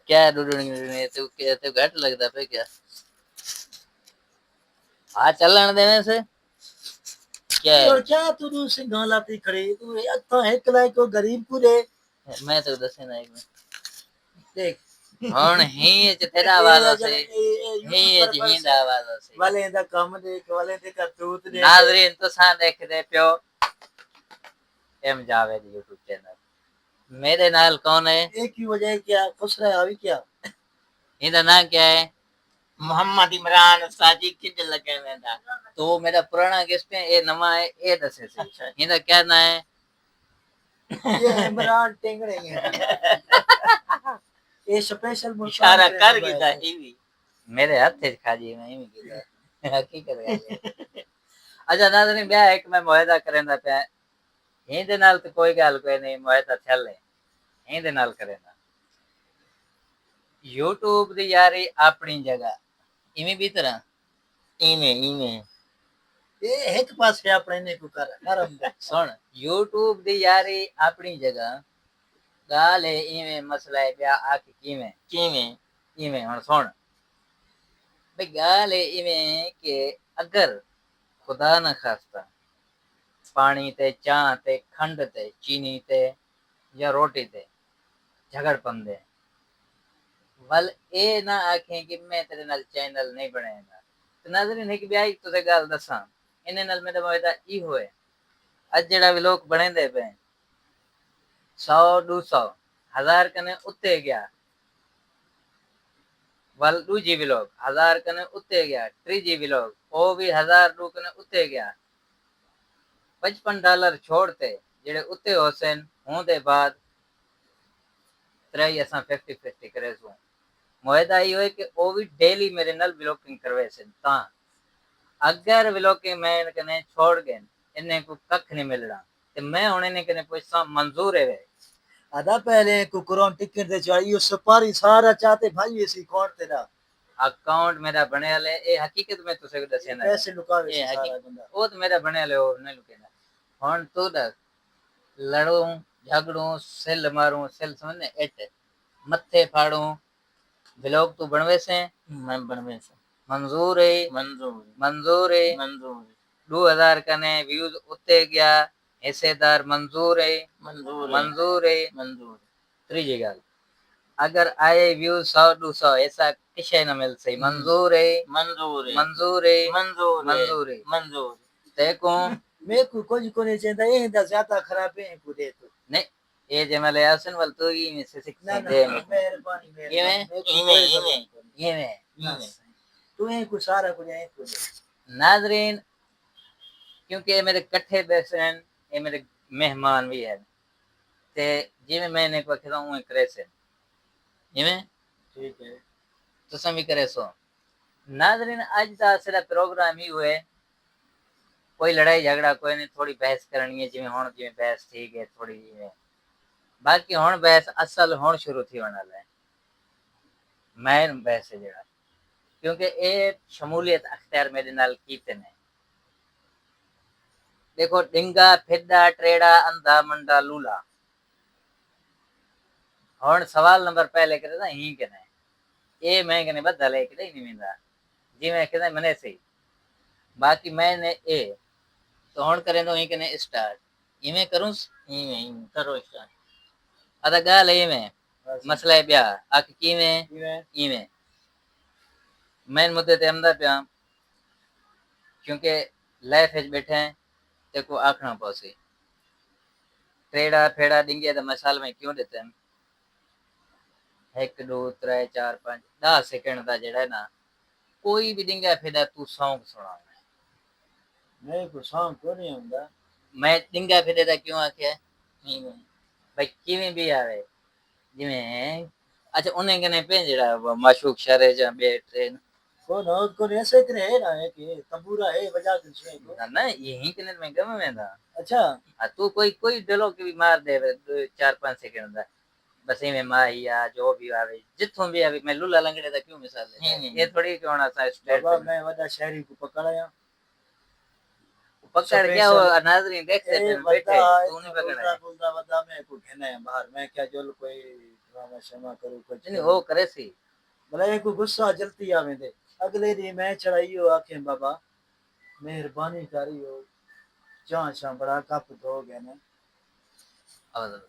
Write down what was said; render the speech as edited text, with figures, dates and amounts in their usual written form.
क्या ढूंढने तू कहते घट लगता पे क्या हाँ चलन देने से क्या है और क्या तू दूसरी गालाती खड़ी तू तो एक लाइक को गरीब पूरे मैं तो दसे ना एक में देख ਹੁਣ ਹੀ ਚ ਤੇਰਾ ਆਵਾਜ਼ ਆਸੇ ਹੀ ਚ ਹੀ ਦਾ ਆਵਾਜ਼ ਆਸੇ ਵਾਲੇ ਦਾ ਕੰਮ ਦੇਖ ਵਾਲੇ ਦੇ ਕਰਤੂਤ ਦੇਖ नाजरीन तो सा देखते पियो एम जावेद यूट्यूब चैनल मेरे नाल कौन है एक की वजह क्या खुश रहा अभी क्या इनका नाम क्या है मोहम्मद इमरान साजी किड लगे वेंदा तो मेरा पुराना गेस्ट है ये नवा है ये दसे से अच्छा इनका क्या नाम है ये इमरान टेंगड़े हैं ये स्पेशल इशारा कर गिदा ही भी मेरे हाथ से खाजी मैं ही गिदा हकीकत है अच्छा नाज़रीन ब्याह एक मैं मुआहदा करेंदा पे हिंदे नाल तो कोई गल कोई नहीं मुआहदा चल है हिंदे नाल करेंदा यूट्यूब दी यारी अपनी जगह इवें भी तरह इवें ये एक पास है अपने ने को कर करम सुन यूट्यूब दी यारी अपनी जगह गाल है इवें मसला है ब्याह आके किवें किवें इवें हुन सुन भाई गाल है इवें के अगर खुदा न खास्ता पानी ते चाह ते खंड ते चीनी ते या रोटी ते झगड़ पंदे वल ए ना आखें कि मैं तेरे नाल चैनल नहीं बनाएगा तो नाज़रीन एक ब्याह तुसे गल दसा इन्ने नाल मेरा वायदा ई होए अज जेड़ा भी लोग बनेंदे पे 100 200 1000 कने उत्ते गया वल दूजी भी लोग 1000 कने उत्ते गया त्रीजी भी लोग ओ भी 1000 दू कने उत्ते गया $55 छोड़ते जेड़े उत्ते होसन हों दे बाद त्रई असां 50-50 करे सो मुआहदा ई होए कि ओ भी डेली मेरे नाल ब्लॉगिंग करवे सन ता अगर ब्लॉगिंग मैं कने छोड़ गए इन्हें को कख नहीं मिलना ते मैं हुन इन्हें कने पैसा मंजूर है आधा पहले कुकरों टिकट दे चाहिए सुपारी सारा चाहते भाई इसी अकाउंट तेरा अकाउंट मेरा बने वाले ए हकीकत में तुसे दसे ना पैसे लुकावे ए सारा बंदा ओ तो मेरा बने वाले ओ नहीं लुकेना हुन तू दस लड़ूं झगड़ूं सेल मारूं सेल समझने एट मत्थे फाड़ूं ब्लॉग तू बनवे से मैं बनवे से मंजूर है मंजूर है 2000 कने व्यूज उत्ते गया हिस्सेदार मंजूर है मंजूर है त्रीजी गल अगर आए व्यूज 100 200 ऐसा किसे न मिल सही मंजूर है मंजूर देखो मैं को कुछ को नहीं चाहता ये दा ज्यादा खराब है को दे तो नहीं ये जे मले आसन वल तो ही में से सीख दे मेहरबानी ये तू ये को सारा को जाए को नाजरीन क्योंकि ये मेरे कट्ठे बैसन ये मेरे मेहमान भी है ते जिवें मैंने को कहता हूं करे से जिवें ठीक है तुसा भी करे सो नाजरीन आज दा सिरा प्रोग्राम ही हुए कोई लड़ाई झगड़ा कोई नहीं थोड़ी बहस करनी है जिवें हुन जिवें बहस ठीक है थोड़ी जिवें बाकी हुन बहस असल हुन शुरू थी होने वाला है मैन बहस है जेड़ा क्योंकि ए शमूलियत अख्तियार मेरे नाल कीते ने देखो डिंगा फिदा ट्रेड़ा अंधा मंडा लूला हुन सवाल नंबर पहले करे ना ही कने ए मैं कने बदल है कि नहीं मिंदा जिवें कहदा मने सही बाकी मैंने ए तो हुन करें तो ही कने स्टार्ट इवें करूं इवें करो स्टार्ट अदा गाल इवें मसला है ब्याह आक किवें इवें मैन मुद्दे ते अंदर पिया क्योंकि लाइफ विच बैठे हैं ते को आखना पौसी ट्रेड़ा फेड़ा डिंगे तो मसाल में क्यों देते हैं 1 2 3 4 5 10 सेकंड दा जेड़ा है ना कोई भी डिंगा फेड़ा तू सॉन्ग सुना नहीं को सॉन्ग को नहीं हुंदा मैं डिंगा फेड़े दा क्यों आख्या नहीं भाई किवें भी आवे जिवें अच्छा उन्हें कने पे जेड़ा माशूक शहर जा बे ट्रेन को ऐसे करे है ना कि तंबूरा है बजा के छे को ना यही कने में गम में था अच्छा तू कोई डायलॉग भी मार दे 4-5 सेकंड दा बस में माहिया जो भी आवे जिथों भी आवे मैं लूला लंगड़े दा क्यों मिसाल ले ये थोड़ी कि होना सा स्टेट बाबा मैं वदा शहरी को पकड़ाया पकड़ क्या वो नाजरीन देख ए सकते हैं बंदा बैठे तू नहीं पकड़ा बोलता है बोलता बंदा मैं को घेना है बाहर मैं क्या जो कोई ड्रामा शमा करूं कुछ नहीं वो करे सी भला एक गुस्सा जल्दी आवे दे अगले दिन मैं चढ़ाइयो आखे बाबा मेहरबानी करियो चाह बड़ा कप दो गए ना अब